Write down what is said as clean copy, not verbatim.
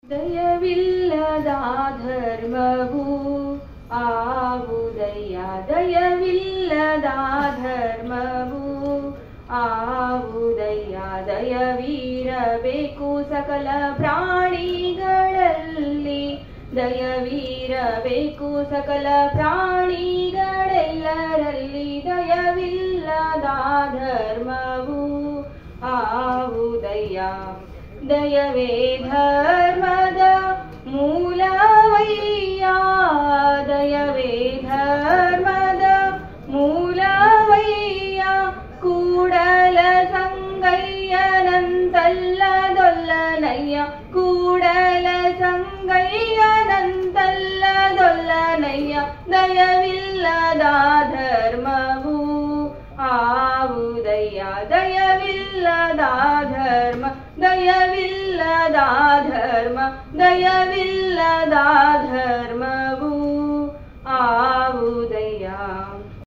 ದಯವಿಲ್ಲದ ಧರ್ಮವು ಆವುದಯ್ಯ, ದಯವಿಲ್ಲದ ಧರ್ಮವು ಆವುದಯ್ಯ. ದಯವಿರಬೇಕು ಸಕಲ ಪ್ರಾಣಿಗಳಲ್ಲಿ, ದಯವಿರಬೇಕು ಸಕಲ ಪ್ರಾಣಿಗಳೆಲ್ಲರಲ್ಲಿ. ದಯವಿಲ್ಲದ ಧರ್ಮವು ಆವುದಯ್ಯ. ದಯವೇ ಧರ್ಮದ ಮೂಲವಯ್ಯ, ದಯವೇ ಧರ್ಮದ ಮೂಲವಯ್ಯ. ಕೂಡಲ ಸಂಗಯ್ಯನಂತಲ್ಲದೊಲ್ಲನಯ್ಯ, ಕೂಡಲ ಸಂಗಯ್ಯನಂತಲ್ಲದೊಲ್ಲನಯ್ಯ. ದಯವಿಲ್ಲದ ಧರ್ಮವು ಆವುದಯ್ಯ, ದಯವಿಲ್ಲದ ಧರ್ಮ, ದಯವಿಲ್ಲದ ಧರ್ಮ, ದಯವಿಲ್ಲದ ಧರ್ಮ.